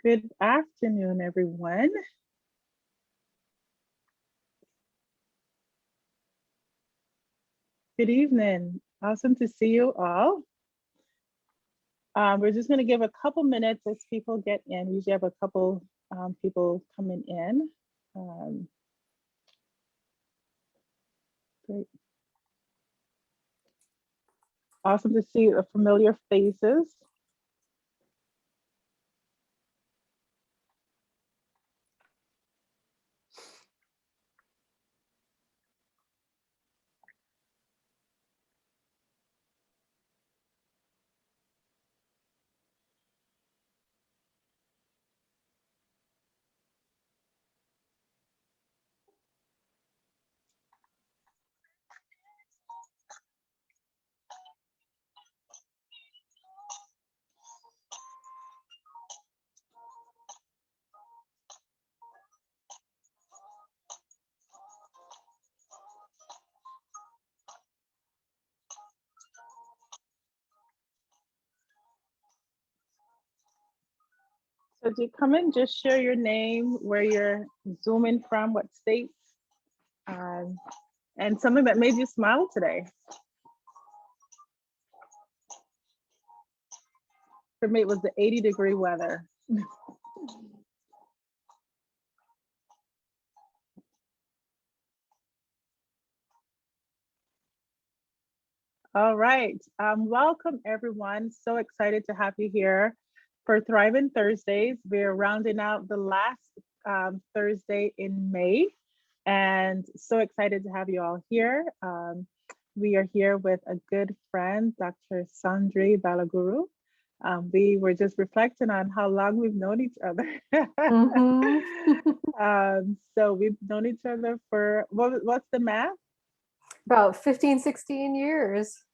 Good afternoon, everyone. Good evening. Awesome to see you all. We're just going to give a couple minutes as people get in. We usually have a couple people coming in. Great. Awesome to see the familiar faces. So as you come in, just share your name, where you're zooming from, what state, and something that made you smile today. For me, it was the 80-degree weather. All right, welcome everyone. So excited to have you here for Thriving Thursdays. We're rounding out the last Thursday in May, and so excited to have you all here. We are here with a good friend, Dr. Soundhari Balaguru. We were just reflecting on how long we've known each other. So we've known each other for, what's the math? About 15, 16 years.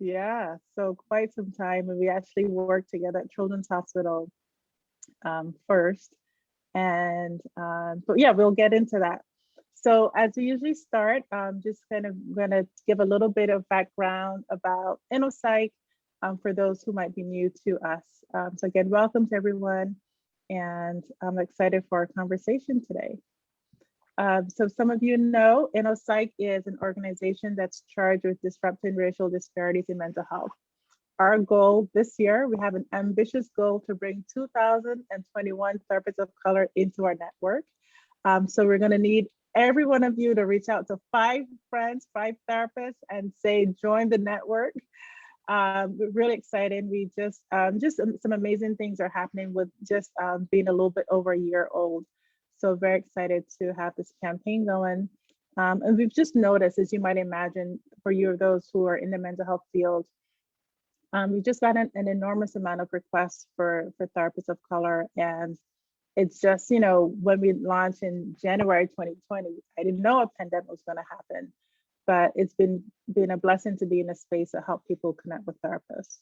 Yeah, so quite some time. And we actually worked together at Children's Hospital first. And but yeah, we'll get into that. So as we usually start, just kind of gonna give a little bit of background about InnoPsych for those who might be new to us. So again, welcome to everyone. And I'm excited for our conversation today. So some of you know, InnoPsych is an organization that's charged with disrupting racial disparities in mental health. Our goal this year, we have an ambitious goal to bring 2,021 therapists of color into our network. So we're gonna need every one of you to reach out to 5 friends, 5 therapists and say, join the network. We're really excited. We just some amazing things are happening with just being a little bit over a year old. So very excited to have this campaign going. And we've just noticed, as you might imagine, for you of those who are in the mental health field, we've just gotten an enormous amount of requests for therapists of color. And it's just, you know, when we launched in January 2020, I didn't know a pandemic was gonna happen, but it's been a blessing to be in a space to help people connect with therapists.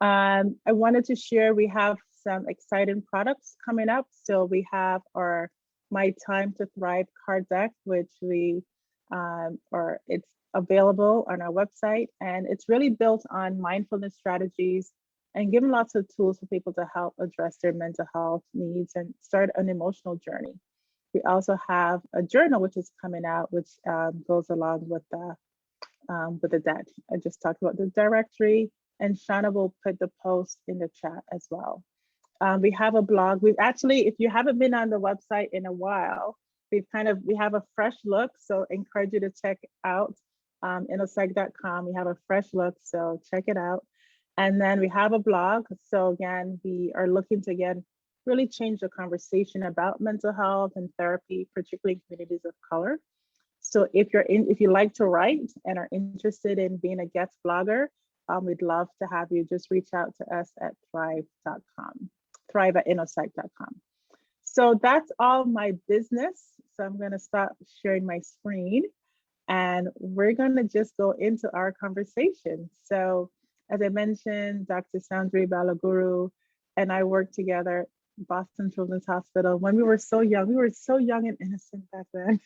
I wanted to share, we have some exciting products coming up. So we have our My Time to Thrive card deck, which it's available on our website, and it's really built on mindfulness strategies and giving lots of tools for people to help address their mental health needs and start an emotional journey. We also have a journal which is coming out, which goes along with the deck. I just talked about the directory, and Shauna will put the post in the chat as well. We have a blog. We've actually, if you haven't been on the website in a while, we have a fresh look. So encourage you to check out InnoPsych.com. We have a fresh look, so check it out. And then we have a blog. So again, we are looking to again really change the conversation about mental health and therapy, particularly in communities of color. So if you like to write and are interested in being a guest blogger, we'd love to have you. Just reach out to us at thrive.com, thrive at InnoPsych.com. So that's all my business. So I'm going to stop sharing my screen and we're going to just go into our conversation. So as I mentioned, Dr. Soundhari Balaguru and I work together Boston Children's Hospital when we were so young. We were so young and innocent back then.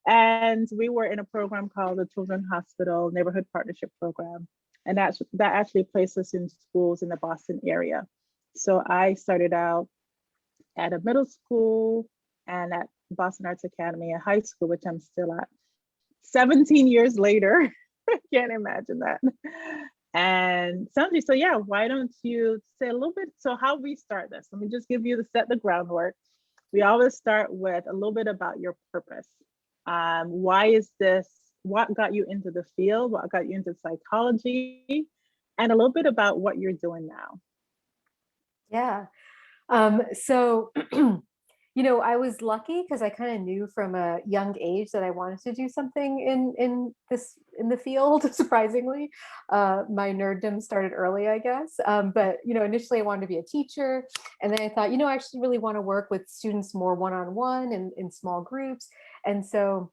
And we were in a program called the Children's Hospital Neighborhood Partnership Program. And that actually placed us in schools in the Boston area. So I started out at a middle school and at Boston Arts Academy, a high school, which I'm still at 17 years later. Can't imagine that. And Soundhari, so yeah, why don't you say a little bit, so how we start this? Let me just give you the groundwork. We always start with a little bit about your purpose. Why is this, what got you into the field? What got you into psychology? And a little bit about what you're doing now. Yeah. So, I was lucky because I kind of knew from a young age that I wanted to do something in the field. Surprisingly, my nerddom started early, I guess. But initially I wanted to be a teacher, and then I thought, I actually really want to work with students more one-on-one and in small groups. And so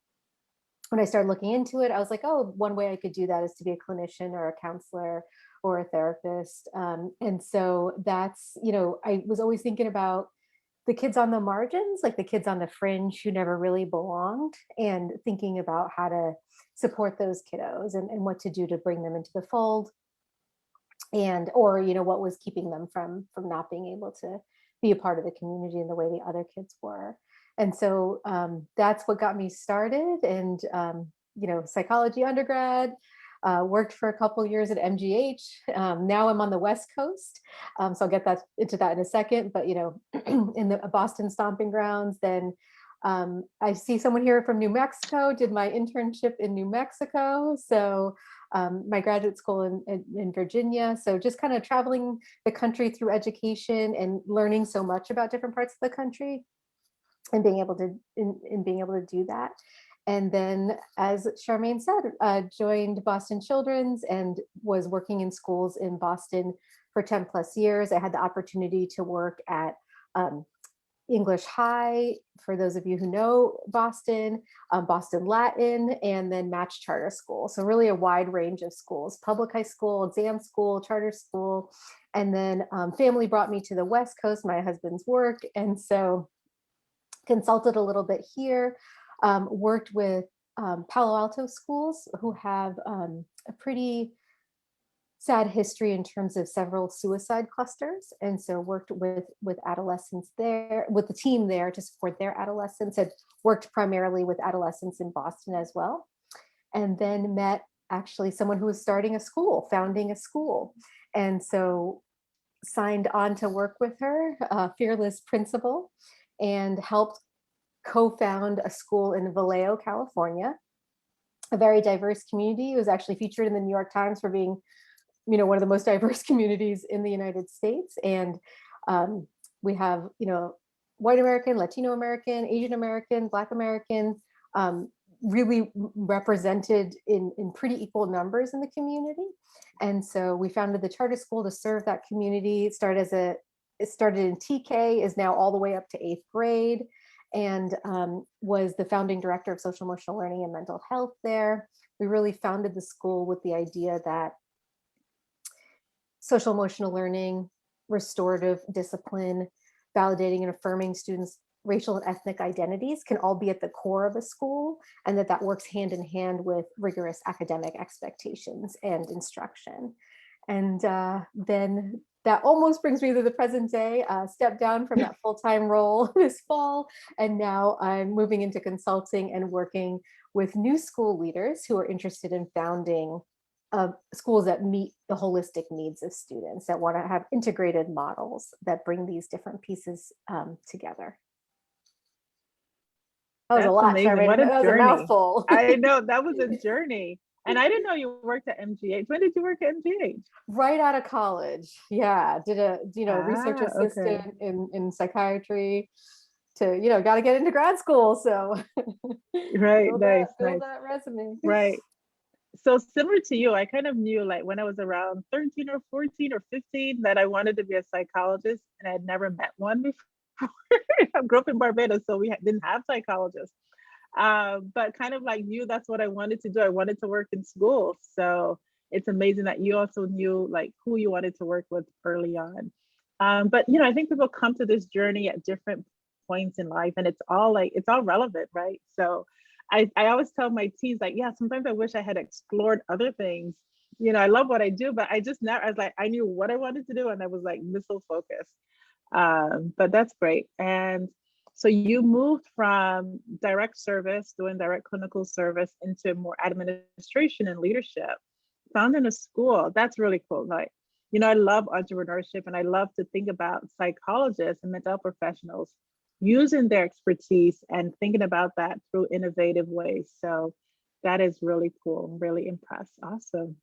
when I started looking into it, I was like, oh, one way I could do that is to be a clinician or a counselor or a therapist. And so that's, I was always thinking about the kids on the margins, like the kids on the fringe who never really belonged, and thinking about how to support those kiddos and what to do to bring them into the fold, and or what was keeping them from not being able to be a part of the community in the way the other kids were. And so that's what got me started. And psychology undergrad, worked for a couple of years at MGH. Now I'm on the West Coast, so I'll get into that in a second. But in the Boston stomping grounds, then I see someone here from New Mexico. Did my internship in New Mexico, so my graduate school in Virginia. So just kind of traveling the country through education and learning so much about different parts of the country, and being able to do that. And then, as Charmaine said, joined Boston Children's and was working in schools in Boston for 10 plus years. I had the opportunity to work at English High, for those of you who know Boston, Boston Latin, and then Match Charter School. So really a wide range of schools, public high school, exam school, charter school. And then family brought me to the West Coast, my husband's work. And so consulted a little bit here. Worked with Palo Alto schools who have a pretty sad history in terms of several suicide clusters. And so worked with adolescents there, with the team there to support their adolescents. Had worked primarily with adolescents in Boston as well. And then met actually someone who was starting a school, founding a school. And so signed on to work with her, fearless principal, and helped co-found a school in Vallejo, California, a very diverse community. It was actually featured in the New York Times for being, one of the most diverse communities in the United States. And we have, white American, Latino American, Asian American, Black American, really represented in pretty equal numbers in the community. And so we founded the charter school to serve that community. It started in TK, is now all the way up to 8th grade. And was the founding director of social emotional learning and mental health there. We really founded the school with the idea that social emotional learning, restorative discipline, validating and affirming students' racial and ethnic identities can all be at the core of a school, and that works hand in hand with rigorous academic expectations and instruction. And then that almost brings me to the present day, stepped down from that full-time role this fall. And now I'm moving into consulting and working with new school leaders who are interested in founding schools that meet the holistic needs of students, that want to have integrated models that bring these different pieces together. That was a lot, amazing. What a that was journey. a mouthful. I know, that was a journey. And I didn't know you worked at MGH. When did you work at MGH? Right out of college. Yeah. Did a, research assistant okay. in psychiatry to, got to get into grad school. So Right. build Nice. that resume. Right. So similar to you, I kind of knew, like, when I was around 13 or 14 or 15 that I wanted to be a psychologist, and I had never met one before. I grew up in Barbados, so we didn't have psychologists. But kind of like knew that's what I wanted to do. I wanted to work in school. So it's amazing that you also knew like who you wanted to work with early on. But you know, I think people come to this journey at different points in life, and it's all relevant, right? So I always tell my teens, like, yeah, sometimes I wish I had explored other things. You know, I love what I do, but I was like, I knew what I wanted to do, and I was like missile focused. But that's great. And so you moved from direct service, doing direct clinical service, into more administration and leadership, found in a school. That's really cool. Like, you know, I love entrepreneurship, and I love to think about psychologists and mental health professionals using their expertise and thinking about that through innovative ways. So that is really cool. I'm really impressed. Awesome.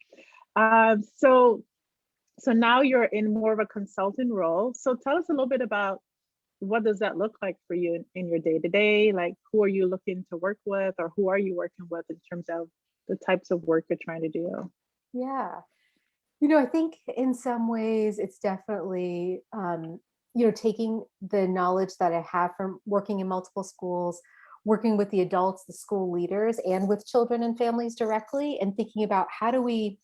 So now you're in more of a consulting role. So tell us a little bit about what does that look like for you in your day-to-day? Like, who are you looking to work with, or who are you working with in terms of the types of work you're trying to do? Yeah. I think in some ways it's definitely, taking the knowledge that I have from working in multiple schools, working with the adults, the school leaders, and with children and families directly, and thinking about how do we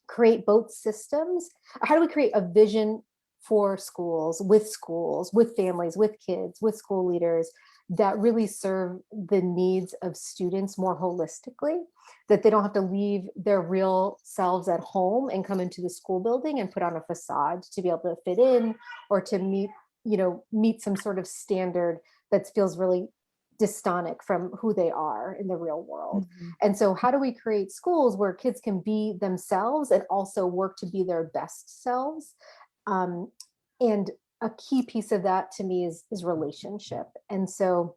create both systems? How do we create a vision for schools, with families, with kids, with school leaders that really serve the needs of students more holistically, that they don't have to leave their real selves at home and come into the school building and put on a facade to be able to fit in, or to meet some sort of standard that feels really dystonic from who they are in the real world. Mm-hmm. And so how do we create schools where kids can be themselves and also work to be their best selves? And a key piece of that to me is relationship. And so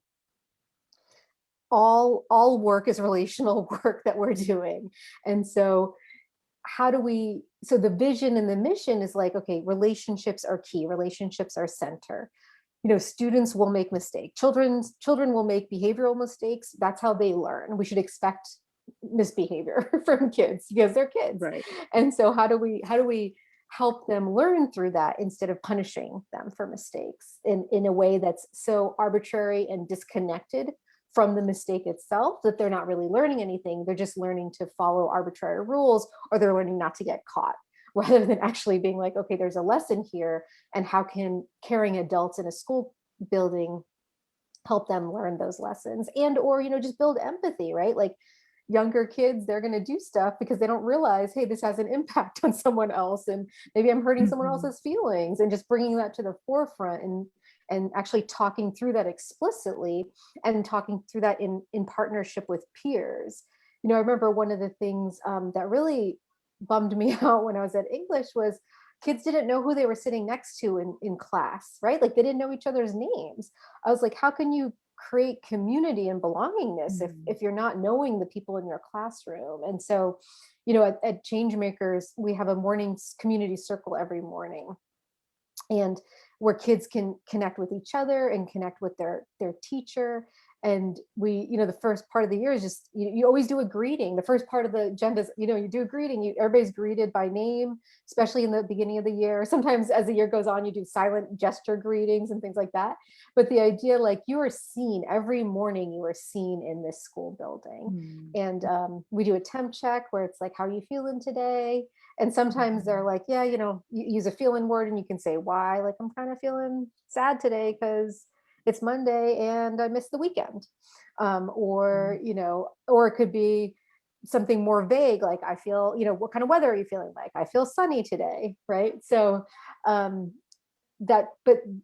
all work is relational work that we're doing. And so so the vision and the mission is like, okay, relationships are key, relationships are center. Students will make mistakes. Children will make behavioral mistakes. That's how they learn. We should expect misbehavior from kids because they're kids. Right. And so how do we help them learn through that instead of punishing them for mistakes in a way that's so arbitrary and disconnected from the mistake itself that they're not really learning anything. They're just learning to follow arbitrary rules, or they're learning not to get caught, rather than actually being like, okay, there's a lesson here, and how can caring adults in a school building help them learn those lessons, and or just build empathy, right? Like, younger kids, they're going to do stuff because they don't realize, hey, this has an impact on someone else, and maybe I'm hurting someone else's feelings, and just bringing that to the forefront and actually talking through that explicitly, and talking through that in partnership with peers. I remember one of the things that really bummed me out when I was at English was kids didn't know who they were sitting next to in class, right? Like, they didn't know each other's names. I was like, how can you create community and belongingness if you're not knowing the people in your classroom? And so, at ChangeMakers, we have a morning community circle every morning, and where kids can connect with each other and connect with their teacher. And we, the first part of the year is just, you always do a greeting. The first part of the agenda is, you do a greeting. Everybody's greeted by name, especially in the beginning of the year. Sometimes as the year goes on, you do silent gesture greetings and things like that. But the idea, like, you are seen every morning, you are seen in this school building. And we do a temp check where it's like, how are you feeling today? And sometimes they're like, yeah, you use a feeling word, and you can say why, like, I'm kind of feeling sad today because it's Monday and I missed the weekend. Or it could be something more vague, like, I feel, what kind of weather are you feeling like? I feel sunny today, right? So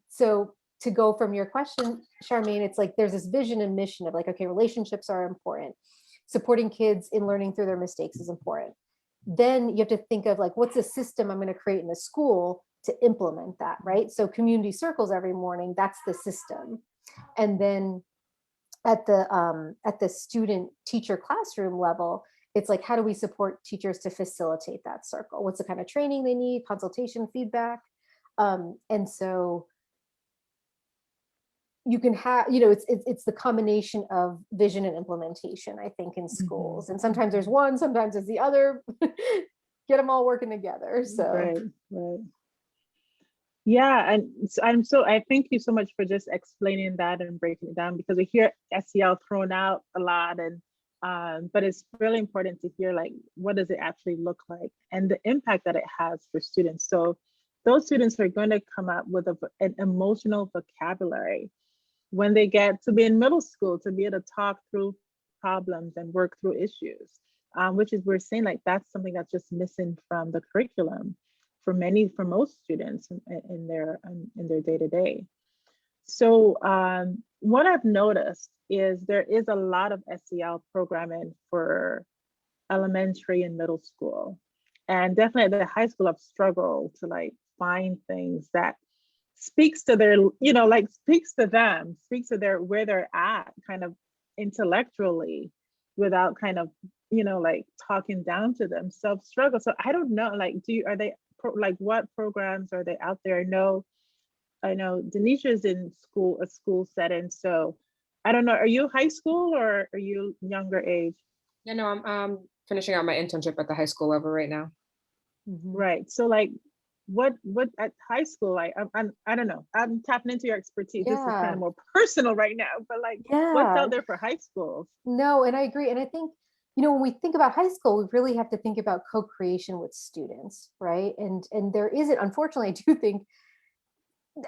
so to go from your question, Charmaine, it's like there's this vision and mission of like, okay, relationships are important. Supporting kids in learning through their mistakes is important. Then you have to think of like, what's the system I'm going to create in the school to implement that, right? So community circles every morning, that's the system. And then at the student teacher classroom level, it's like, how do we support teachers to facilitate that circle? What's the kind of training they need, consultation, feedback? And so you can have, it's the combination of vision and implementation, I think, in schools. And sometimes there's one, sometimes it's the other. Get them all working together. So right. Yeah, and I thank you so much for just explaining that and breaking it down, because we hear SEL thrown out a lot, and but it's really important to hear, like, what does it actually look like and the impact that it has for students. So those students are going to come up with an emotional vocabulary when they get to be in middle school, to be able to talk through problems and work through issues, which is, we're saying like that's something that's just missing from the curriculum for most students in their day-to-day. So what I've noticed is there is a lot of SEL programming for elementary and middle school. And definitely at the high school, I've struggled to like find things that speaks to their, like speaks to them, speaks to where they're at kind of intellectually, without kind of, like talking down to them, self-struggle. So I don't know, like, what programs are they out there? I know Denisha is in a school setting. So I don't know, are you high school or are you younger age? Yeah, no, I'm finishing out my internship at the high school level right now. Right. So like, what at high school, like I don't know, I'm tapping into your expertise. This is kind of more personal right now, but like, what's out there for high schools? No, and I agree. And I think, when we think about high school, we really have to think about co-creation with students, right? And there isn't, unfortunately, I do think,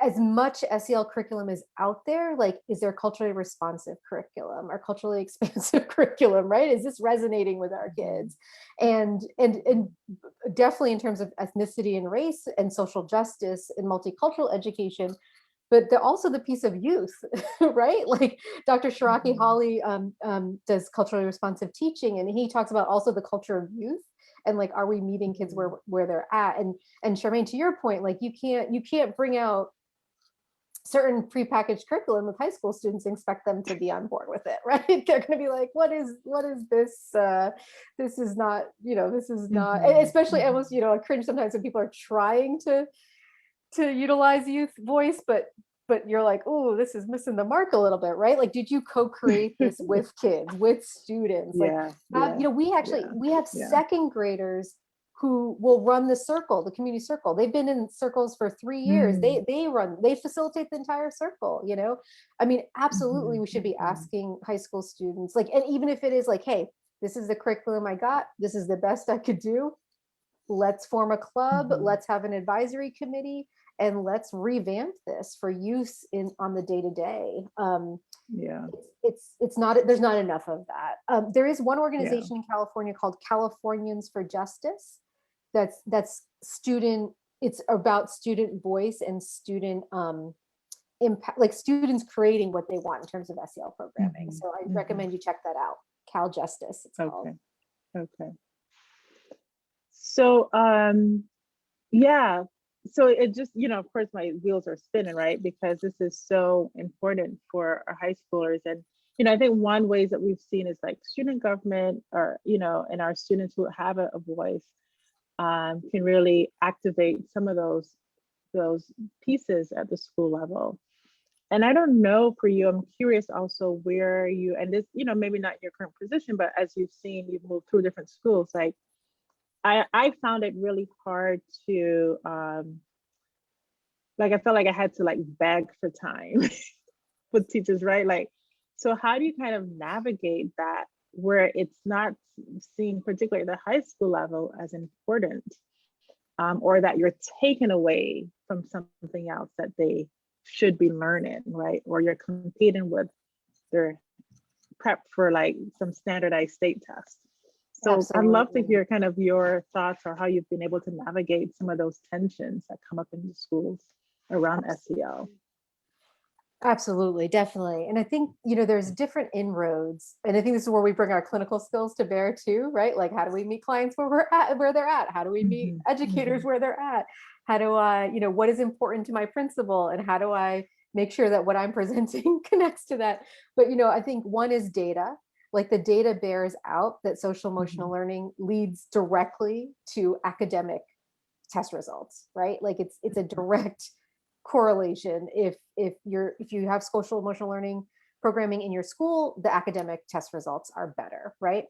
as much SEL curriculum is out there, like, is there culturally responsive curriculum or culturally expansive curriculum, right? Is this resonating with our kids? And definitely in terms of ethnicity and race and social justice and multicultural education, but also the piece of youth, right? Like Dr. Shiraki Hawley does culturally responsive teaching, and he talks about also the culture of youth. And like, are we meeting kids where they're at? And Charmaine, to your point, like, you can't bring out certain prepackaged curriculum with high school students and expect them to be on board with it, right? They're going to be like, what is this? This is not, this is not, especially almost, I cringe sometimes when people are trying to utilize youth voice, but you're like, oh, this is missing the mark a little bit, right? Like, did you co-create this with kids, with students? Like, we have second graders who will run the circle, the community circle. They've been in circles for 3 years. They facilitate the entire circle, I mean, absolutely, we should be asking high school students, like, and even if it is like, hey, this is the curriculum I got, this is the best I could do, let's form a club, let's have an advisory committee, and let's revamp this for use on the day-to-day. It's not, there's not enough of that. There is one organization in California called Californians for Justice. That's student, it's about student voice and student impact, like students creating what they want in terms of SEL programming. So I recommend you check that out. Cal Justice, it's called. Okay. So so it just, of course my wheels are spinning, right? Because this is so important for our high schoolers. And, I think one ways that we've seen is like student government, or, and our students who have a voice can really activate some of those pieces at the school level. And I don't know for you, I'm curious also where you, and this, maybe not your current position, but as you've seen, you've moved through different schools, like, I found it really hard to, like, I felt like I had to like beg for time with teachers, right? Like, so how do you kind of navigate that where it's not seen, particularly at the high school level, as important, or that you're taken away from something else that they should be learning, right? Or you're competing with their prep for like some standardized state test. So Absolutely. I'd love to hear kind of your thoughts or how you've been able to navigate some of those tensions that come up in the schools around SEL. Absolutely, definitely. And I think, there's different inroads. And I think this is where we bring our clinical skills to bear too, right? Like, how do we meet clients where they're at? How do we meet educators where they're at? How do I, what is important to my principal? And how do I make sure that what I'm presenting connects to that? But, I think one is data. Like, the data bears out that social emotional learning leads directly to academic test results, right? Like, it's a direct correlation. If you have social emotional learning programming in your school, the academic test results are better, right?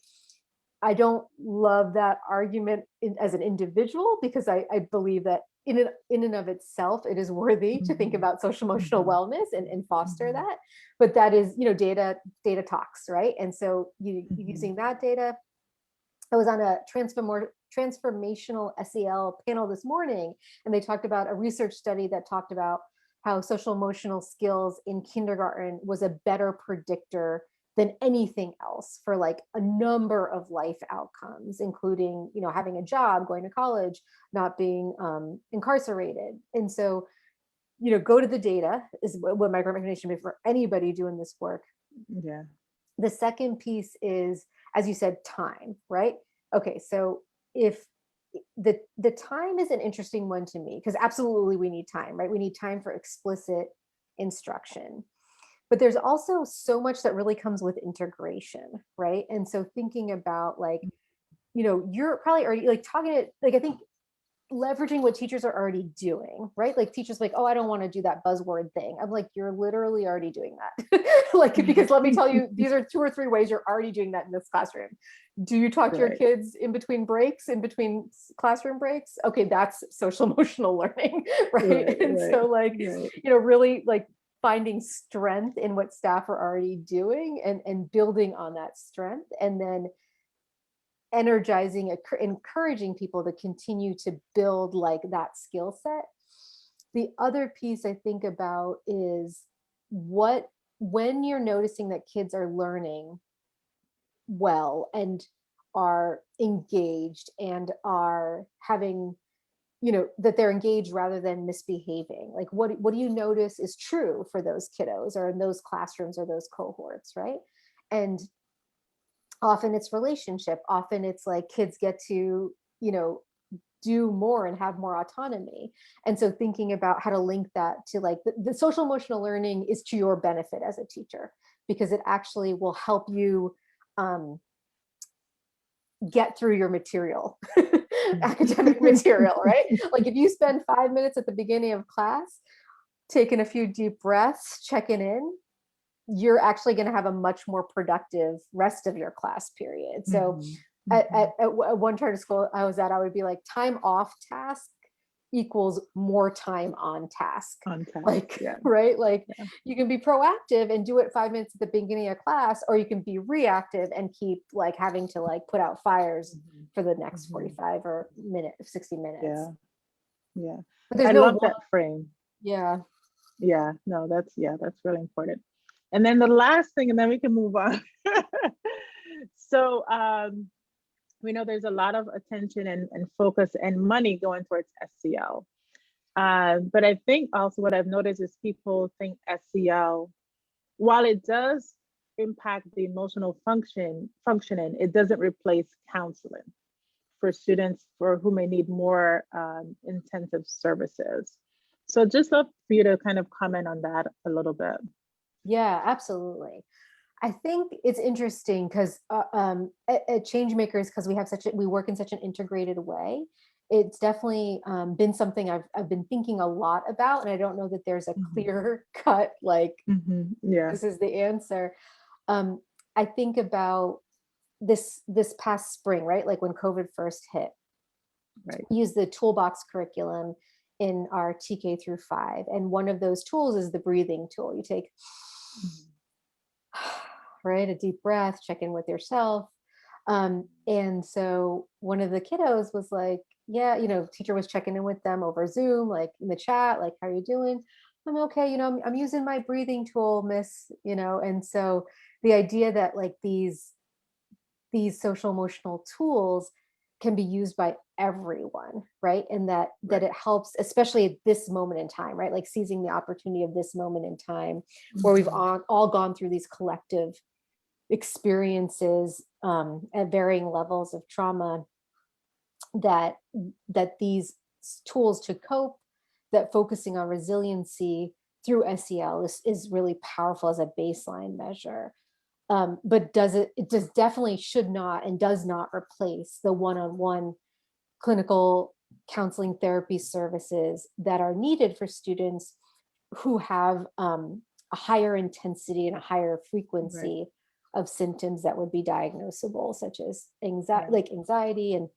I don't love that argument as an individual, because I believe that in and of itself, it is worthy to think about social emotional wellness and foster that. But that is, data talks, right? And so using that data, I was on a transformational SEL panel this morning, and they talked about a research study that talked about how social emotional skills in kindergarten was a better predictor than anything else for like a number of life outcomes, including, you know, having a job, going to college, not being incarcerated. And so, you know, go to the data is what my recommendation would be for anybody doing this work. Yeah. The second piece is, as you said, time, right? Okay, so if the time is an interesting one to me, because absolutely we need time, right? We need time for explicit instruction. But there's also so much that really comes with integration, right? And so thinking about like, you know, you're probably already like talking to, like, I think leveraging what teachers are already doing, right? Like teachers like, oh, I don't want to do that buzzword thing. I'm like, you're literally already doing that. Like, because let me tell you, these are 2 or 3 ways you're already doing that in this classroom. Do you talk to your kids in between breaks, in between classroom breaks? Okay, that's social emotional learning, right? And so like, you know, really like finding strength in what staff are already doing and building on that strength, and then energizing, encouraging people to continue to build like that skill set. The other piece I think about is when you're noticing that kids are learning well and are engaged and are having, you know, that they're engaged rather than misbehaving. Like what do you notice is true for those kiddos or in those classrooms or those cohorts, right? And often it's relationship, often it's like kids get to, you know, do more and have more autonomy. And so thinking about how to link that to like the social emotional learning is to your benefit as a teacher, because it actually will help you get through your material, academic material, right? Like if you spend 5 minutes at the beginning of class, taking a few deep breaths, checking in, you're actually going to have a much more productive rest of your class period. So at one charter school I was at, I would be like, time off task equals more time on task. Like, right? Like you can be proactive and do it 5 minutes at the beginning of class, or you can be reactive and keep like having to like put out fires for the next 45 or 60 minutes. Yeah. But there's I love that frame. Yeah. Yeah. No, that's really important. And then the last thing, and then we can move on. So we know there's a lot of attention and focus and money going towards SEL. But I think also what I've noticed is people think SEL, while it does impact the emotional functioning, it doesn't replace counseling for students who may need more intensive services. So just love for you to kind of comment on that a little bit. Yeah, absolutely. I think it's interesting because at ChangeMakers, because we work in such an integrated way, it's definitely been something I've been thinking a lot about, and I don't know that there's a clear cut like this is the answer. I think about this past spring, right? Like when COVID first hit, we used the toolbox curriculum in our TK through 5, and one of those tools is the breathing tool. You take right, a deep breath, check in with yourself. And so one of the kiddos was like, yeah, you know, teacher was checking in with them over Zoom, like in the chat, like, how are you doing? I'm okay, you know, I'm using my breathing tool, miss, you know. And so the idea that like these social emotional tools can be used by everyone, right? And that it helps, especially at this moment in time, right? Like seizing the opportunity of this moment in time where we've all gone through these collective experiences at varying levels of trauma, that these tools to cope, that focusing on resiliency through SEL is really powerful as a baseline measure. But it definitely should not and does not replace the one-on-one clinical counseling therapy services that are needed for students who have a higher intensity and a higher frequency of symptoms that would be diagnosable, such as anxiety. And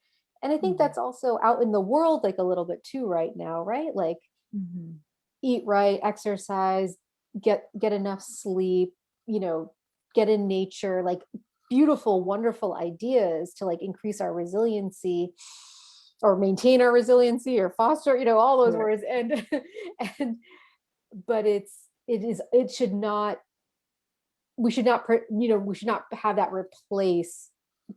I think that's also out in the world, like a little bit too right now, right? Like eat right, exercise, get enough sleep, you know, get in nature, like beautiful, wonderful ideas to like increase our resiliency or maintain our resiliency or foster, all those words. And but it should not, we should not, we should not have that replace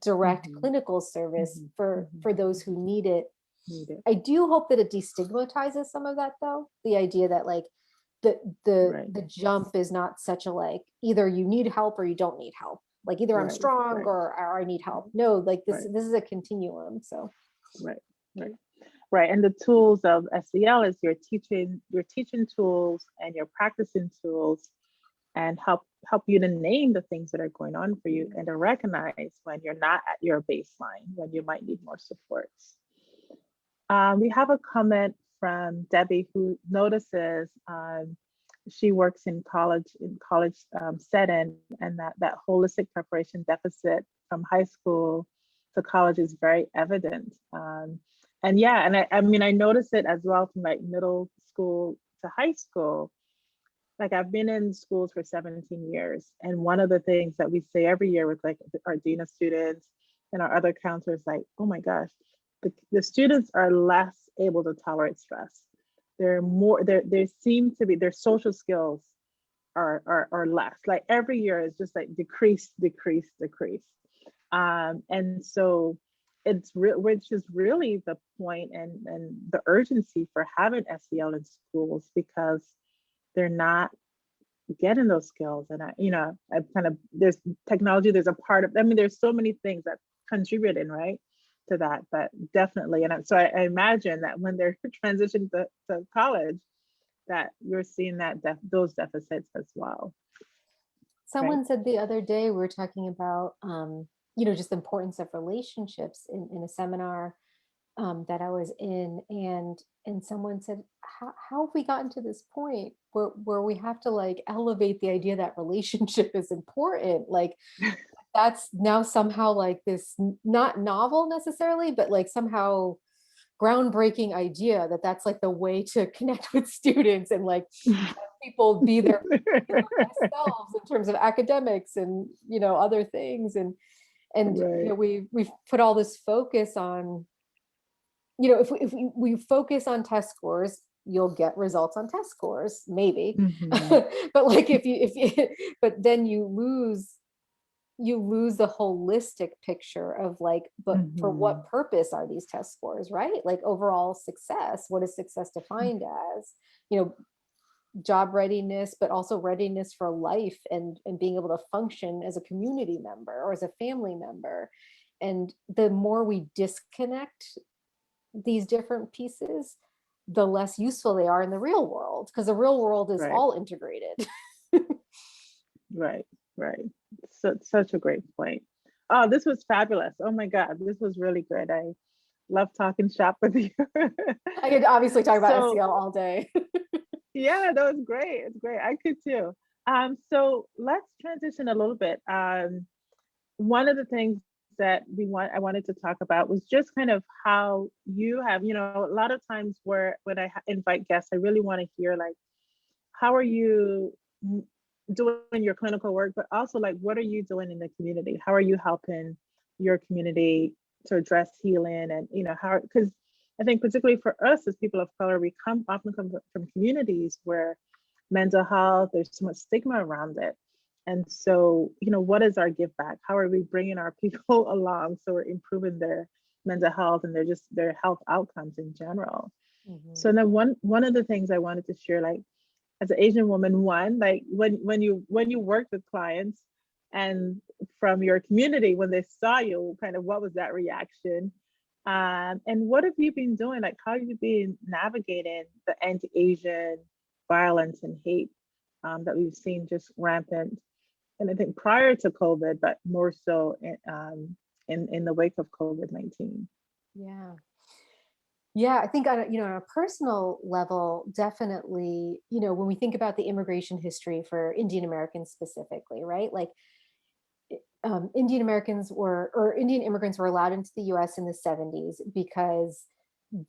direct clinical service for those who need it. I do hope that it destigmatizes some of that, though. The idea that like the jump is not such a like either you need help or you don't need help. Like either I'm strong or I need help. No, like this is a continuum. So right. And the tools of SEL is your teaching tools and your practicing tools, and help you to name the things that are going on for you and to recognize when you're not at your baseline, when you might need more supports. We have a comment from Debbie who notices she works in college setting, and that holistic preparation deficit from high school to college is very evident. And I mean, I notice it as well from like middle school to high school. Like I've been in schools for 17 years. And one of the things that we say every year with like our dean of students and our other counselors, like, oh my gosh, the students are less able to tolerate stress. They're more, they seem to be, their social skills are less. Like every year is just like decrease. And so which is really the point and the urgency for having SEL in schools, because they're not getting those skills. And I kind of, there's technology, there's a part of, I mean, there's so many things that contribute in, right, to that, but definitely. And so I imagine that when they're transitioning to college, that you're seeing that those deficits as well. Someone said the other day, we were talking about, just the importance of relationships in a seminar that I was in, and someone said, how have we gotten to this point where we have to like elevate the idea that relationship is important? Like that's now somehow like this, not novel necessarily, but like somehow groundbreaking idea that's like the way to connect with students and like have people be their best selves in terms of academics and other things, and we've put all this focus on, if we focus on test scores, you'll get results on test scores, maybe. But like if you but then you lose the holistic picture of like, but for what purpose are these test scores, right? Like overall success, what is success defined as? Job readiness, but also readiness for life and being able to function as a community member or as a family member. And the more we disconnect these different pieces, the less useful they are in the real world, because the real world is all integrated. Right. So such a great point. Oh, this was fabulous. Oh my God, this was really good. I love talking shop with you. I could obviously talk about SEL all day. Yeah, that was great. It's great. I could too. So let's transition a little bit. One of the things that I wanted to talk about was just kind of how you have, a lot of times when I invite guests, I really want to hear like, how are you doing your clinical work, but also like, what are you doing in the community? How are you helping your community to address healing? And, how, because I think particularly for us as people of color, we often come from communities where mental health, there's so much stigma around it. And so, what is our give back? How are we bringing our people along so we're improving their mental health and their health outcomes in general? So then one of the things I wanted to share, like as an Asian woman, like when you work with clients and from your community, when they saw you, kind of what was that reaction? And what have you been doing? Like how have you been navigating the anti-Asian violence and hate that we've seen just rampant? And I think prior to COVID, but more so in the wake of COVID-19. Yeah, I think on a personal level, definitely, when we think about the immigration history for Indian Americans specifically, right? Like Indian immigrants were allowed into the US in the 70s because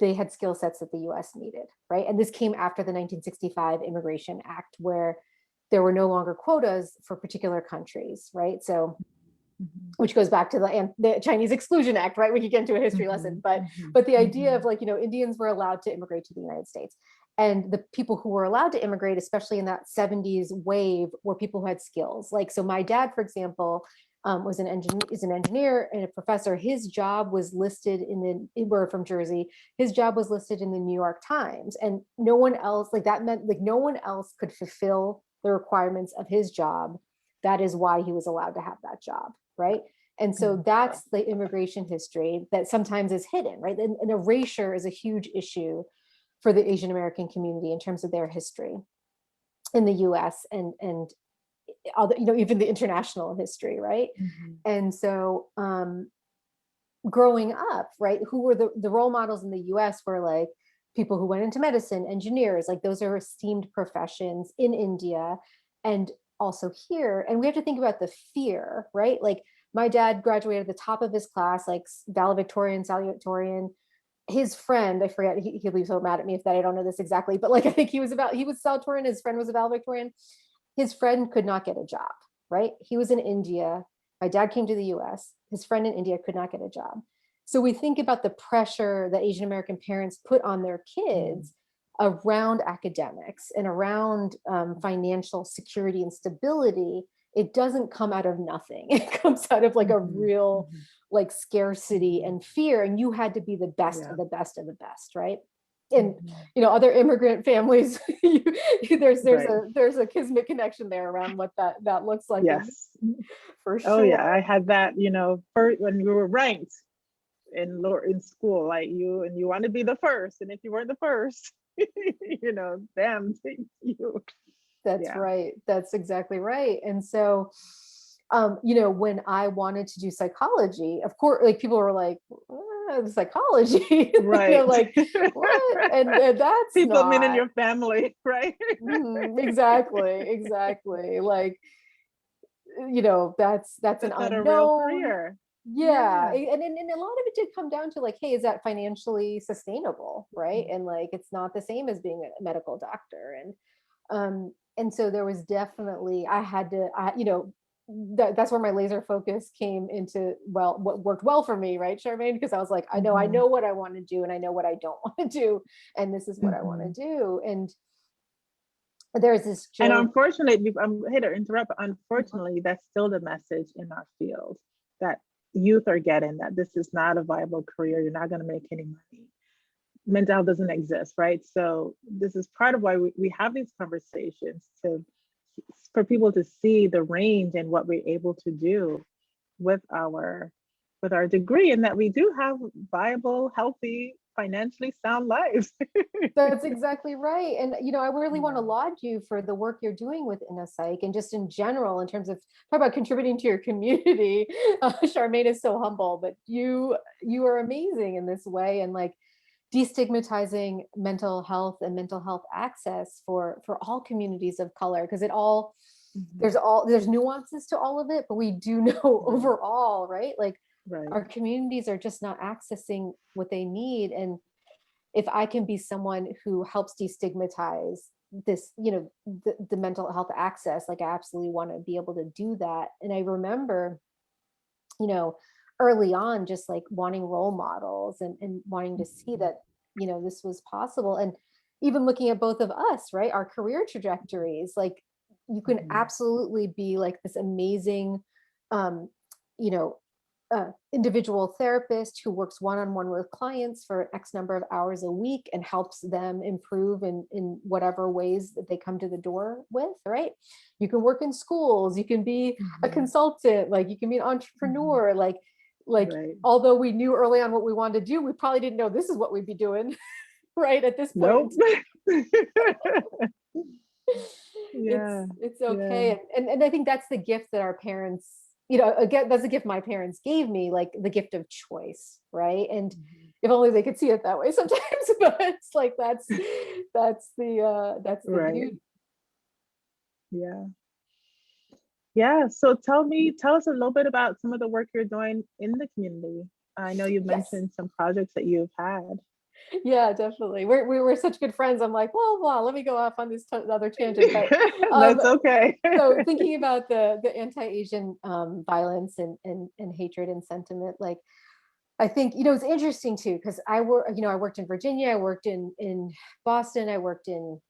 they had skill sets that the US needed, right? And this came after the 1965 Immigration Act, where there were no longer quotas for particular countries, right? So which goes back to the Chinese Exclusion Act, right? We could get into a history lesson, but the idea of like, Indians were allowed to immigrate to the United States. And the people who were allowed to immigrate, especially in that 70s wave, were people who had skills. Like, so my dad, for example, is an engineer and a professor. His job was listed we're from Jersey. His job was listed in the New York Times, and no one else, like that meant like no one else could fulfill the requirements of his job. That is why he was allowed to have that job, right? And so that's the immigration history that sometimes is hidden, right? And erasure is a huge issue for the Asian American community in terms of their history in the US and even the international history, right? And so growing up, right, who were the role models in the US were like people who went into medicine, engineers, like those are esteemed professions in India and also here. And we have to think about the fear, right? Like my dad graduated at the top of his class, like valedictorian, salutatorian. His friend, I forget, he'll be so mad at me if that I don't know this exactly, but like I think he was salutatorian, his friend was a valedictorian. His friend could not get a job, right? He was in India. My dad came to the US. His friend in India could not get a job. So we think about the pressure that Asian American parents put on their kids around academics and around financial security and stability. It doesn't come out of nothing. It comes out of like a real like scarcity and fear. And you had to be the best of the best of the best, right? And other immigrant families, there's a kismet connection there around what that looks like. Yes, for sure. Oh yeah, I had that. First when we were ranked in school, like you want to be the first, and if you weren't the first, damn you. That's right. That's exactly right. And so, when I wanted to do psychology, of course, like people were like, psychology, right? Like what? And that's people mean in your family, right? Exactly. Like, that's an not unknown. a real career. Yeah. And a lot of it did come down to like, hey, is that financially sustainable, right? And like, it's not the same as being a medical doctor. And so there was definitely, that's where my laser focus came into, what worked well for me, right, Charmaine? Because I was like, I know what I want to do and I know what I don't want to do. And this is what I want to do. And there's this joke. And unfortunately, I'm here to interrupt, but unfortunately, that's still the message in our field that youth are getting, that this is not a viable career. You're not going to make any money. Mental health doesn't exist, right? So this is part of why we have these conversations for people to see the range and what we're able to do with our degree, and that we do have viable, healthy, financially sound lives. That's exactly right. And, I really want to laud you for the work you're doing with InnoPsych and just in general, in terms of talk about contributing to your community. Charmaine is so humble, but you are amazing in this way. And like destigmatizing mental health and mental health access for all communities of color, because there's nuances to all of it, but we do know overall, right? Like our communities are just not accessing what they need. And if I can be someone who helps destigmatize this, the mental health access, like I absolutely want to be able to do that. And I remember, early on, just like wanting role models and wanting to see that, this was possible. And even looking at both of us, right, our career trajectories, like you can absolutely be like this amazing, individual therapist who works one-on-one with clients for X number of hours a week and helps them improve in whatever ways that they come to the door with, right? You can work in schools, you can be a consultant, like you can be an entrepreneur, like although we knew early on what we wanted to do, we probably didn't know this is what we'd be doing right at this point. Nope. Yeah, it's okay. And I think that's the gift that our parents, again, that's a gift my parents gave me, like the gift of choice, right? And if only they could see it that way sometimes, but it's like that's the beauty. Yeah. So tell us a little bit about some of the work you're doing in the community. I know you've mentioned some projects that you've had. Yeah, definitely. We're such good friends. I'm like, well, blah, let me go off on this other tangent. But That's okay. so thinking about the anti-Asian violence and hatred and sentiment, like I think, it's interesting too, because I worked in Virginia, I worked in Boston, I worked in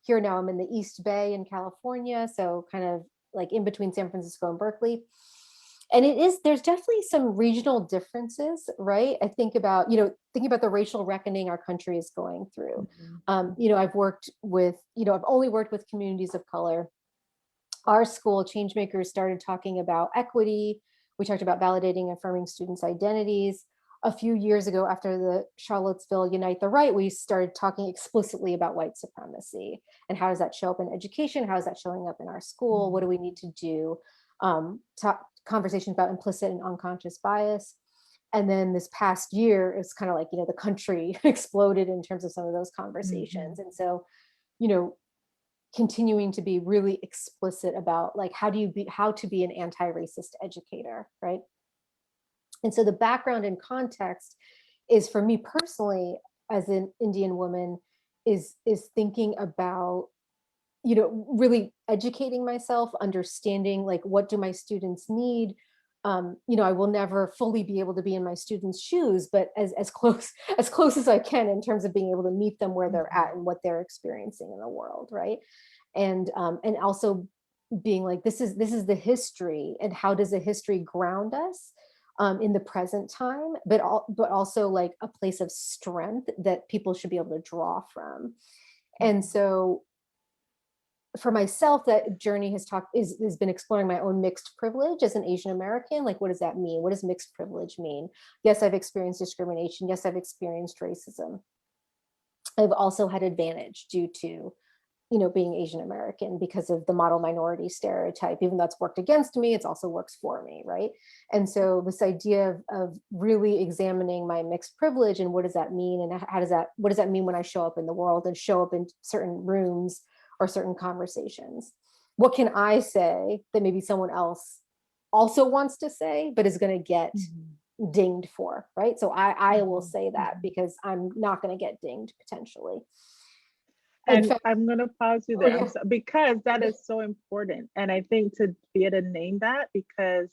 here now I'm in the East Bay in California, so kind of like in between San Francisco and Berkeley. And there's definitely some regional differences, right? I think about, thinking about the racial reckoning our country is going through. I've only worked with communities of color. Our school, ChangeMakers, started talking about equity. We talked about validating, affirming students' identities. A few years ago, after the Charlottesville Unite the Right, we started talking explicitly about white supremacy and how does that show up in education? How is that showing up in our school? What do we need to do? Conversations about implicit and unconscious bias. And then this past year, it's kind of like, the country exploded in terms of some of those conversations. And so, continuing to be really explicit about like, how to be an anti-racist educator, right? And so the background and context is, for me personally, as an Indian woman, is thinking about, really educating myself, understanding like, what do my students need? I will never fully be able to be in my students' shoes, but as close as I can in terms of being able to meet them where they're at and what they're experiencing in the world, right? And also being like, this is the history, and how does the history ground us in the present time, but also like a place of strength that people should be able to draw from. And so for myself, that journey has been exploring my own mixed privilege as an Asian American. Like, what does that mean? What does mixed privilege mean? Yes, I've experienced discrimination. Yes, I've experienced racism. I've also had advantage due to, being Asian American, because of the model minority stereotype. Even though that's worked against me, it also works for me, right? And so this idea of really examining my mixed privilege and what does that mean, and what does that mean when I show up in the world and show up in certain rooms or certain conversations? What can I say that maybe someone else also wants to say, but is going to get dinged for, right? So I will say that because I'm not going to get dinged potentially. And fact, I'm going to pause you there because that is so important. And I think to be able to name that, because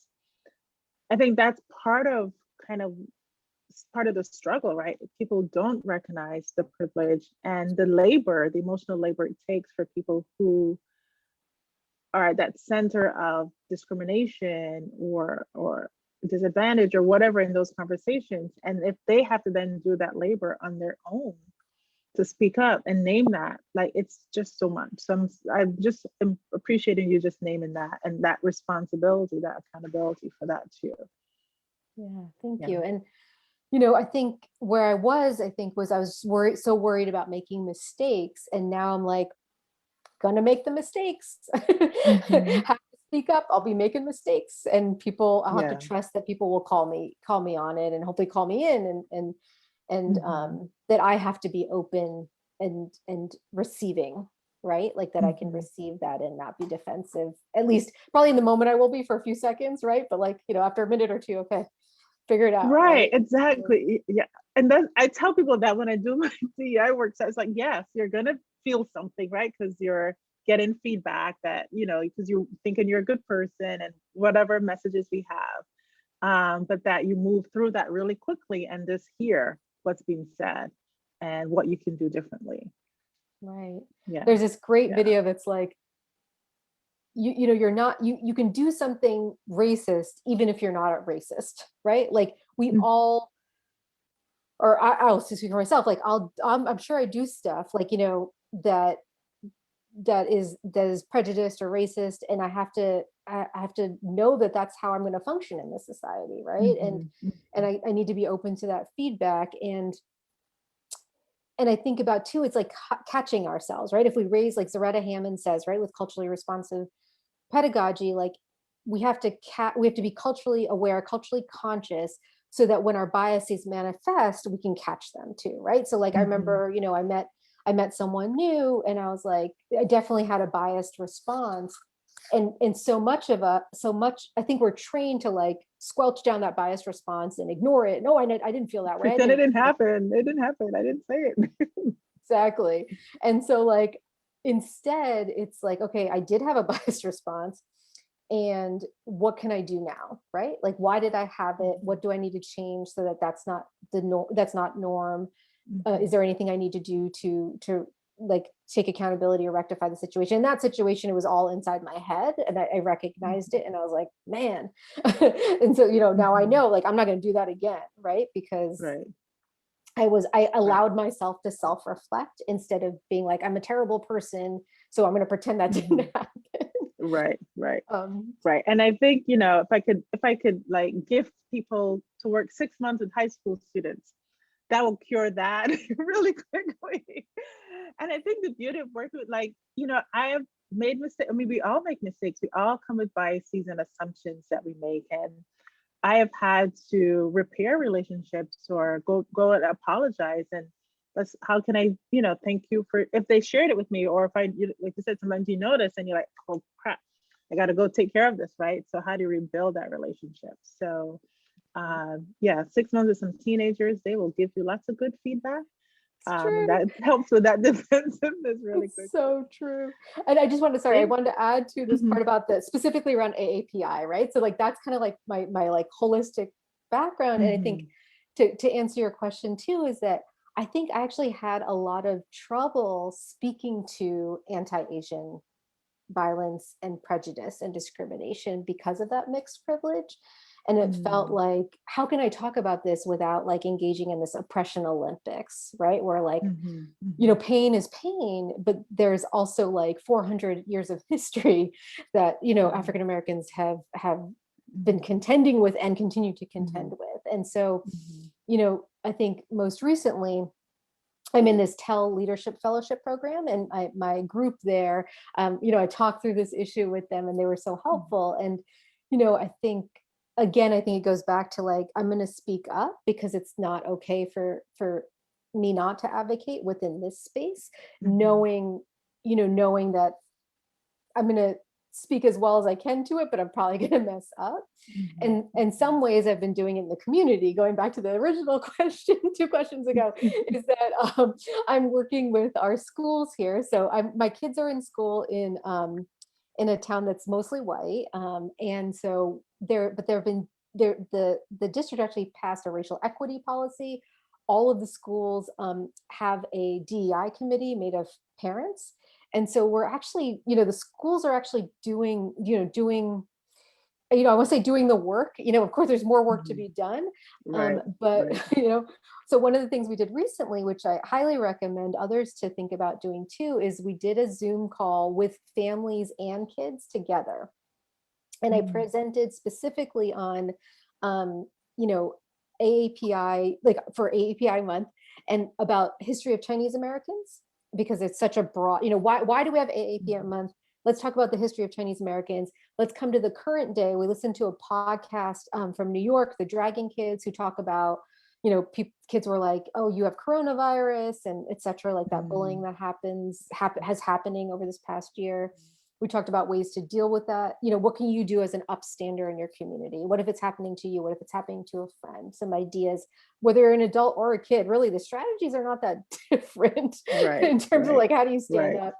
I think that's part of the struggle, right? People don't recognize the privilege and the emotional labor it takes for people who are at that center of discrimination or disadvantage or whatever in those conversations. And if they have to then do that labor on their own to speak up and name that, like, it's just so much. So I'm just appreciating you just naming that, and that responsibility, that accountability for that too. Yeah, thank you. And I think where I was so worried about making mistakes, and now I'm like, gonna make the mistakes. Have to speak up. I'll be making mistakes, and I'll have to trust that people will call me on it, and hopefully call me in, and that I have to be open and receiving, right? Like that I can receive that and not be defensive. At least probably in the moment I will be for a few seconds, right? But like, after a minute or two, okay, figure it out. Right, exactly. Yeah. And then I tell people that when I do my DEI work, so it's like, yes, you're gonna feel something, right? Because you're getting feedback that, because you're thinking you're a good person and whatever messages we have. But that you move through that really quickly and just hear what's being said and what you can do differently. Right. Yeah. There's this great video that's like, you can do something racist even if you're not a racist, right? Like we all, or I'll speak for myself, like I'm sure I do stuff like, that is prejudiced or racist, and I have to know that that's how I'm going to function in this society, right? And I need to be open to that feedback, and I think about too, it's like catching ourselves, right? If we raise, like Zaretta Hammond says, right, with culturally responsive pedagogy, like we have to be culturally aware, culturally conscious, so that when our biases manifest, we can catch them too, right? So like I remember, I met someone new, and I was like, I definitely had a biased response, And so much, I think we're trained to like squelch down that biased response and ignore it. No, I didn't feel that way. Pretend it didn't happen. It didn't happen. I didn't say it. Exactly. And so like, instead it's like, okay, I did have a biased response, and what can I do now? Right? Like, why did I have it? What do I need to change so that that's not the norm? That's not norm. Is there anything I need to do to like take accountability or rectify the situation? In that situation, it was all inside my head, and I recognized it, and I was like, man. And so, now I know, like, I'm not going to do that again, right? Because Right. I allowed myself to self-reflect instead of being like, I'm a terrible person, so I'm going to pretend that didn't happen. Right. Right. And I think, if I could like gift people to work 6 months with high school students, that will cure that really quickly. And I think the beauty of working with, like, I have made mistakes. I mean, we all make mistakes. We all come with biases and assumptions that we make. And I have had to repair relationships or go and apologize. And how can I, thank you for, if they shared it with me, or if like you said, sometimes you notice and you're like, oh crap, I got to go take care of this, right? So how do you rebuild that relationship? So 6 months with some teenagers, they will give you lots of good feedback. And that helps with that defensiveness really quickly. So true. And I just wanted to add to this part about specifically around AAPI, right? So like, that's kind of like my like holistic background. And I think to answer your question too, is that I think I actually had a lot of trouble speaking to anti-Asian violence and prejudice and discrimination because of that mixed privilege. And it felt like, how can I talk about this without like engaging in this oppression Olympics, right? Where like, pain is pain, but there's also like 400 years of history that, African Americans have been contending with and continue to contend with. And so, I think most recently, I'm in this TEL Leadership Fellowship program, and my group there, I talked through this issue with them, and they were so helpful. And, I think it goes back to like, I'm going to speak up because it's not okay for me not to advocate within this space, knowing that I'm going to speak as well as I can to it, but I'm probably going to mess up. And in some ways I've been doing it in the community, going back to the original question 2 questions ago, is that I'm working with our schools here. So my kids are in school in a town that's mostly white. And so the district actually passed a racial equity policy. All of the schools have a DEI committee made of parents. And so we're actually, the schools are actually doing I want to say doing the work, of course there's more work to be done. But so one of the things we did recently, which I highly recommend others to think about doing too, is we did a Zoom call with families and kids together. And I presented specifically on, AAPI, like for AAPI month, and about history of Chinese Americans, because it's such a broad, why do we have AAPI month? Let's talk about the history of Chinese Americans. Let's come to the current day. We listened to a podcast from New York, the Dragon Kids, who talk about, kids were like, oh, you have coronavirus and et cetera, like that bullying that has happening over this past year. We talked about ways to deal with that. What can you do as an upstander in your community? What if it's happening to you? What if it's happening to a friend? Some ideas, whether you're an adult or a kid, really the strategies are not that different in terms of like, how do you stand up?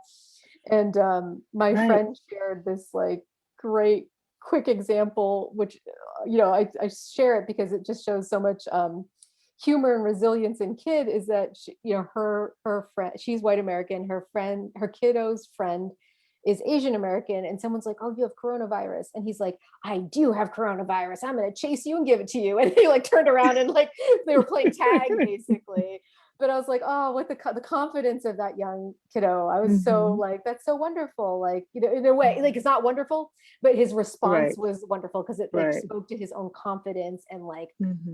And my friend shared this like great quick example, which, I share it because it just shows so much humor and resilience in kid, is that her friend, she's white American, her kiddo's friend is Asian American, and someone's like, oh, you have coronavirus. And he's like, I do have coronavirus. I'm going to chase you and give it to you. And he like turned around and like, they were playing tag basically. But I was like, oh, what the confidence of that young kiddo. I was so like, that's so wonderful. Like, in a way, like it's not wonderful, but his response was wonderful because it like spoke to his own confidence and like,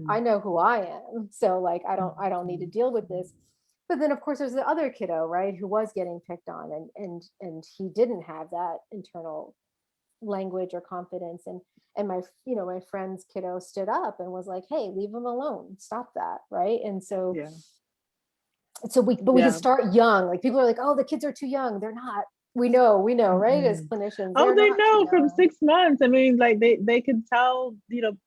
I know who I am. So like, I don't need to deal with this. But then of course there's the other kiddo, right, who was getting picked on and he didn't have that internal language or confidence. And my friend's kiddo stood up and was like, hey, leave him alone. Stop that. Right. And so we can start young. Like people are like, oh, the kids are too young. They're not. we know, right? As Mhm. clinicians, Oh, they're they not too know from young. 6 months. I mean, like they can tell,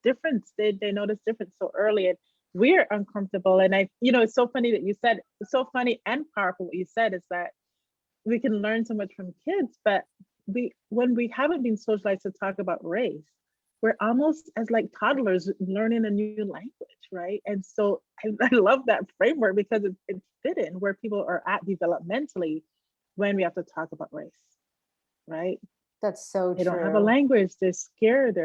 difference. They notice difference so early, and we're uncomfortable. And it's so funny that you said, it's so funny and powerful what you said is that we can learn so much from kids, but when we haven't been socialized to talk about race, we're almost as like toddlers learning a new language, right? And so I love that framework because it's fitting where people are at developmentally when we have to talk about race, right? That's so They don't have a true. language, they're scared,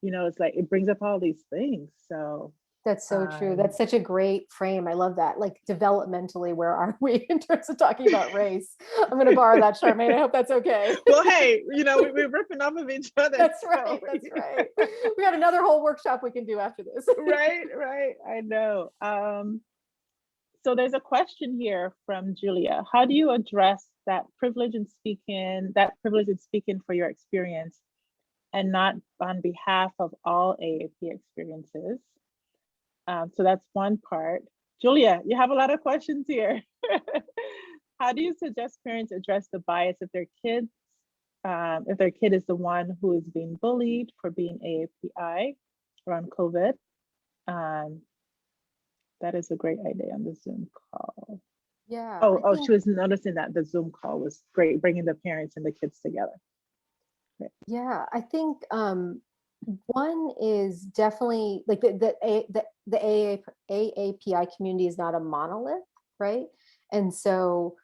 it's like it brings up all these things. So That's so true. um That's such a great frame. I love that. Like developmentally, where are we in terms of talking about race? I'm going to borrow that, Charmaine. I hope that's okay. well, hey, we're ripping off of each other. That's So right. That's right. We got another whole workshop we can do after this. right, I know. So there's a question here from Julia. How do you address that privilege in speaking for your experience and not on behalf of all AAP experiences? So that's one part. Julia, you have a lot of questions here. How do you suggest parents address the bias if their kid is the one who is being bullied for being AAPI around COVID? Um, that is a great idea on the Zoom call. Yeah, I Oh, think she was noticing that the Zoom call was great, bringing the parents and the kids together. Great. Yeah, I think one is definitely like the AAPI community is not a monolith, right? And so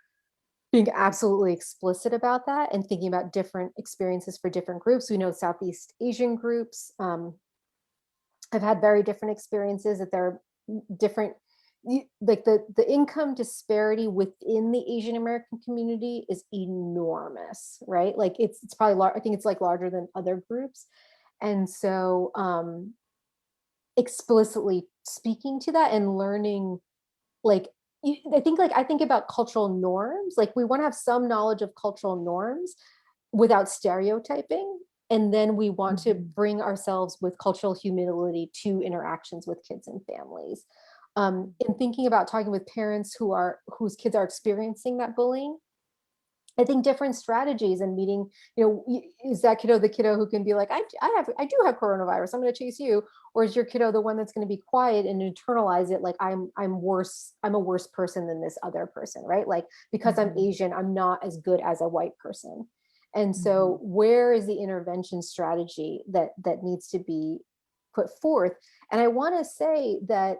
being absolutely explicit about that and thinking about different experiences for different groups. We know Southeast Asian groups have had very different experiences, that there are different, like the income disparity within the Asian American community is enormous, right? Like it's probably I think it's like larger than other groups. And so explicitly speaking to that and learning, like I think about cultural norms. Like we want to have some knowledge of cultural norms without stereotyping, and then we want to bring ourselves with cultural humility to interactions with kids and families. In thinking about talking with parents whose kids are experiencing that bullying, I think different strategies and meeting, is that kiddo the kiddo who can be like, I do have coronavirus, I'm going to chase you, or is your kiddo the one that's going to be quiet and internalize it, like I'm worse, I'm a worse person than this other person, right? Like because I'm Asian, I'm not as good as a white person. And so where is the intervention strategy that needs to be put forth? And I want to say that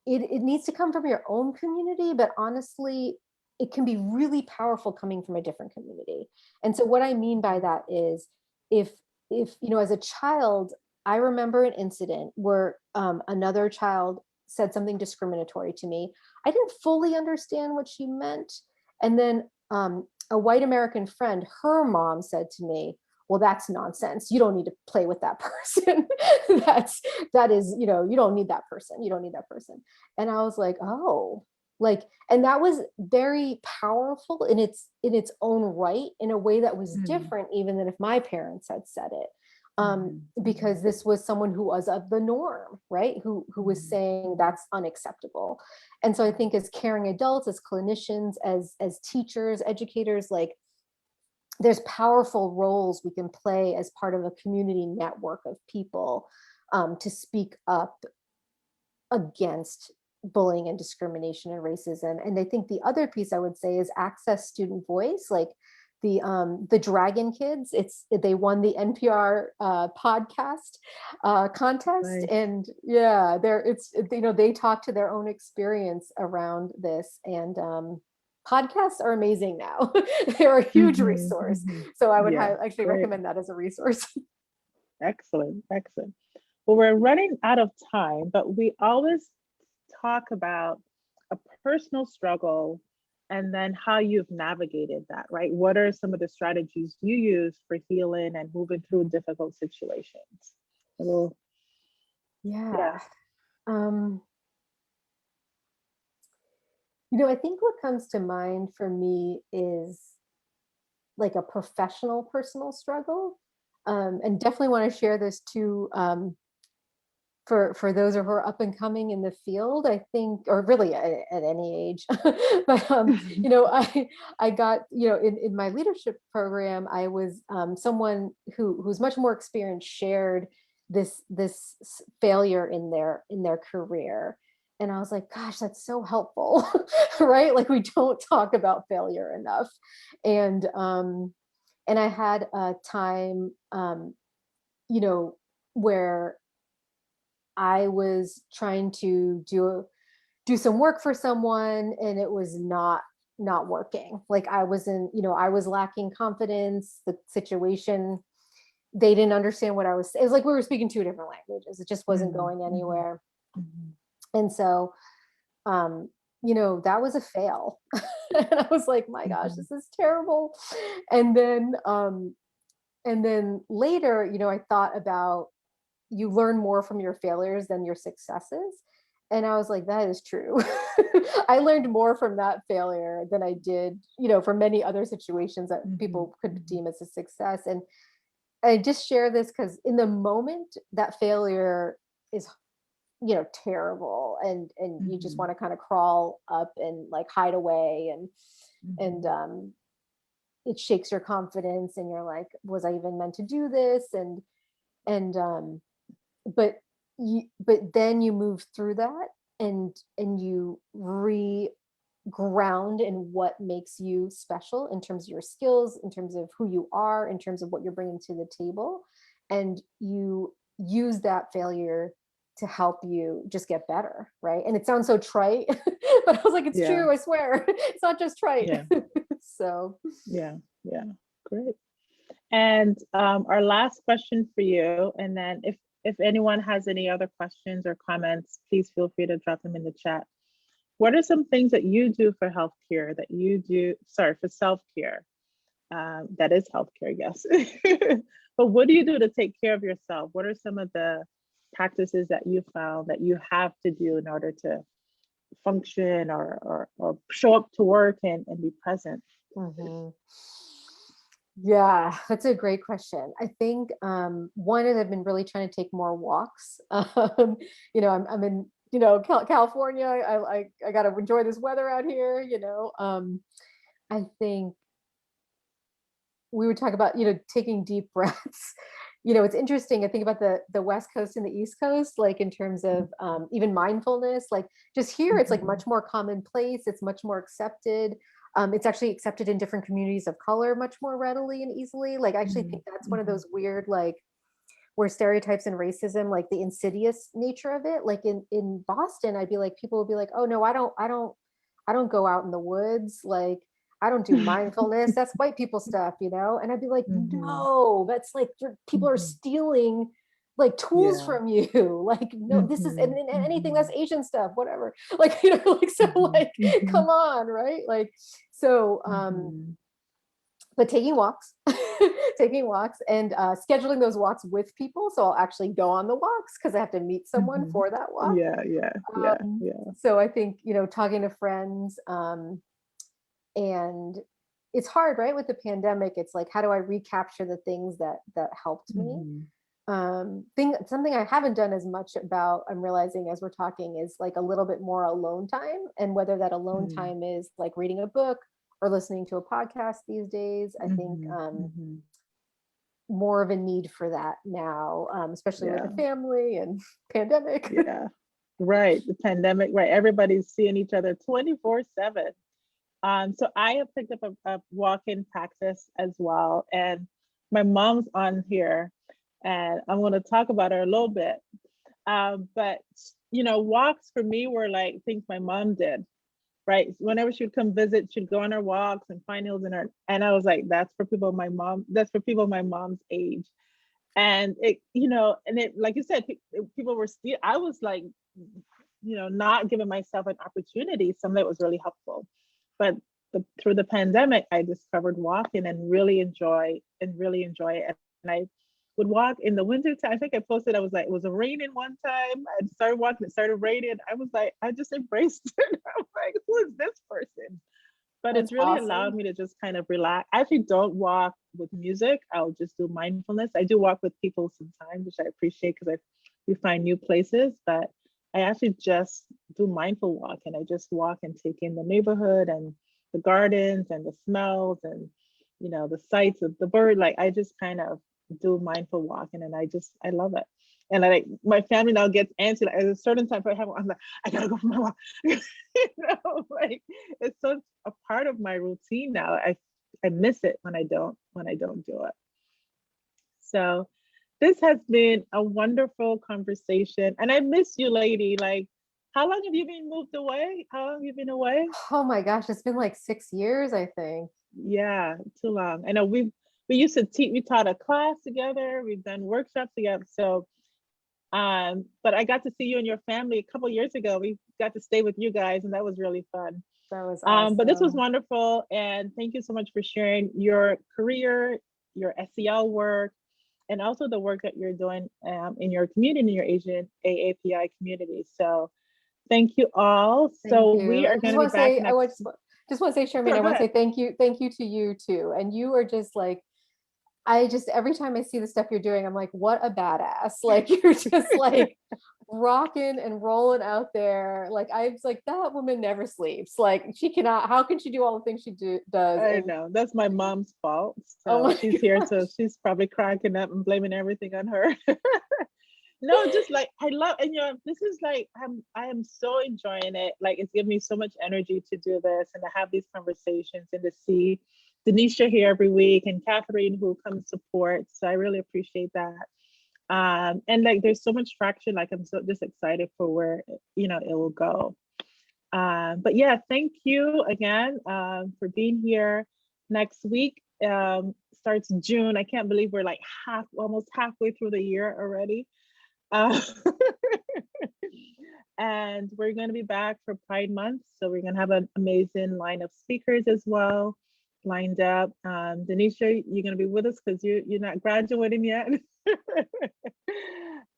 it needs to come from your own community, but honestly, it can be really powerful coming from a different community. And so what I mean by that is if as a child, I remember an incident where another child said something discriminatory to me. I didn't fully understand what she meant. And then a white American friend, her mom said to me, well, that's nonsense. You don't need to play with that person. that is, you don't need that person. You don't need that person. And I was like, oh, like, and that was very powerful in its own right, in a way that was different even than if my parents had said it. Because this was someone who was of the norm, right? Who was saying that's unacceptable. And so I think as caring adults, as clinicians, as teachers, educators, like there's powerful roles we can play as part of a community network of people to speak up against bullying and discrimination and racism. And I think the other piece I would say is access student voice. Like the Dragon Kids, they won the NPR podcast contest, and yeah, they talk to their own experience around this, and podcasts are amazing now. They're a huge resource. So I would actually recommend that as a resource. Excellent. Well, we're running out of time, but we always talk about a personal struggle and then how you've navigated that, right? What are some of the strategies you use for healing and moving through difficult situations? Yeah. I think what comes to mind for me is like a professional personal struggle. And definitely want to share this too, for those who are up and coming in the field, I think, or really at any age, but you know, I got, you know, in my leadership program, I was someone who's much more experienced shared this failure in their career, and I was like, gosh, that's so helpful, right? Like we don't talk about failure enough, and I had a time, you know, where I was trying to do some work for someone, and it was not working. Like I wasn't, you know, I was lacking confidence. The situation, they didn't understand what I was. It was like we were speaking two different languages. It just wasn't going anywhere. And so, you know, that was a fail. And I was like, my gosh, this is terrible. And then later, you know, I thought about, you learn more from your failures than your successes. And I was like, that is true. I learned more from that failure than I did, you know, from many other situations that people could deem as a success. And I just share this because in the moment, that failure is, you know, terrible. And you just want to kind of crawl up and like hide away. And it shakes your confidence. And you're like, was I even meant to do this? But then you move through that, and you ground in what makes you special in terms of your skills, in terms of who you are, in terms of what you're bringing to the table, and you use that failure to help you just get better, right? And it sounds so trite, but I was like, it's true, I swear. It's not just trite. So yeah, great. And our last question for you, and then if anyone has any other questions or comments, please feel free to drop them in the chat. What are some things that you do for healthcare, that you do, sorry, for self-care? That is healthcare, yes. But what do you do to take care of yourself? What are some of the practices that you found that you have to do in order to function or show up to work and be present? Yeah, that's a great question. I think one is I've been really trying to take more walks. You know, I'm in, you know, California. I got to enjoy this weather out here. You know, I think we would talk about, you know, taking deep breaths. You know, it's interesting. I think about the West Coast and the East Coast, like in terms of even mindfulness. Like just here, it's like much more commonplace. It's much more accepted. It's actually accepted in different communities of color much more readily and easily. Like I actually think that's one of those weird, like where stereotypes and racism, like the insidious nature of it. Like in Boston, I'd be like, people would be like, oh no, I don't go out in the woods. Like I don't do mindfulness. That's white people stuff, you know? And I'd be like, no, that's like people are stealing like tools from you. Like, no, this is, and anything that's Asian stuff, whatever. Like, you know, like, so like, come on, right? Like, so, but taking walks, and scheduling those walks with people. So I'll actually go on the walks because I have to meet someone for that walk. So I think, you know, talking to friends, and it's hard, right? With the pandemic, it's like, how do I recapture the things that helped me? Something I haven't done as much about, I'm realizing as we're talking, is like a little bit more alone time, and whether that alone time is like reading a book or listening to a podcast these days. I think more of a need for that now, especially with the family and pandemic. Right, the pandemic, right? Everybody's seeing each other 24/7. So I have picked up a walk-in practice as well, and my mom's on here, and I'm going to talk about her a little bit. But you know, walks for me were like things my mom did, right? Whenever she would come visit, she'd go on her walks and find hills in her, and I was like, that's for people my mom's age. And it, you know, and it, like you said, people were still, I was like, you know, not giving myself an opportunity. Some of it was really helpful. But through the pandemic, I discovered walking and really enjoy it. And I would walk in the winter time. I think I posted, I was like, it was raining one time. I started walking, it started raining. I was like, I just embraced it. I'm like, who is this person? But it's really allowed me to just kind of relax. I actually don't walk with music. I'll just do mindfulness. I do walk with people sometimes, which I appreciate because I we find new places. But I actually just do mindful walk, and I just walk and take in the neighborhood and the gardens and the smells and, you know, the sights of the bird. Like I just kind of do mindful walking, and I love it. And like my family now gets antsy. Like, at a certain time, I'm like, I gotta go for my walk. You know, like it's such a part of my routine now. I miss it when I don't do it. So this has been a wonderful conversation, and I miss you, lady. Like, how long have you been moved away? How long have you been away? Oh my gosh, it's been like 6 years, I think. Yeah, too long. I know we used to teach. We taught a class together. We've done workshops together. So, but I got to see you and your family a couple years ago. We got to stay with you guys, and that was really fun. That was But this was awesome. wonderful, and thank you so much for sharing your career, your SEL work, and also the work that you're doing in your community, in your Asian AAPI community. So thank you all. Thank So we you. are And going to be back next. just want to say, Charmaine, Sure, I go want to ahead. say thank you to you too. And you are just like, I just, every time I see the stuff you're doing, I'm like, what a badass. Like you're just like rocking and rolling out there. Like I was like, that woman never sleeps. Like she cannot, how can she do all the things does? I And know that's my mom's fault. oh So my she's here, so gosh. she's probably cracking up and blaming everything on her. No, just like I love, and you know, this is like I am so enjoying it. Like it's given me so much energy to do this and to have these conversations and to see Denisha here every week and Catherine who comes support. So I really appreciate that. And like there's so much traction. Like I'm so just excited for where you know it will go. But yeah, thank you again for being here. Next week starts June. I can't believe we're like almost halfway through the year already. Uh, and we're going to be back for Pride Month. So we're going to have an amazing line of speakers as well lined up. Denisha, you're going to be with us because you're not graduating yet.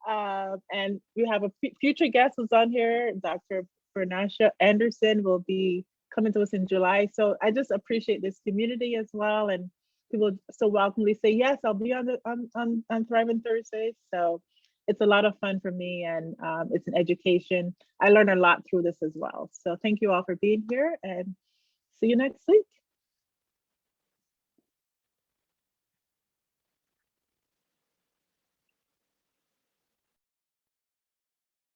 And we have a future guest who's on here, Dr. Bernasha Anderson will be coming to us in July. So I just appreciate this community as well. And people so welcomely say, yes, I'll be on Thriving Thursdays. So it's a lot of fun for me, and it's an education. I learn a lot through this as well. So thank you all for being here, and see you next week.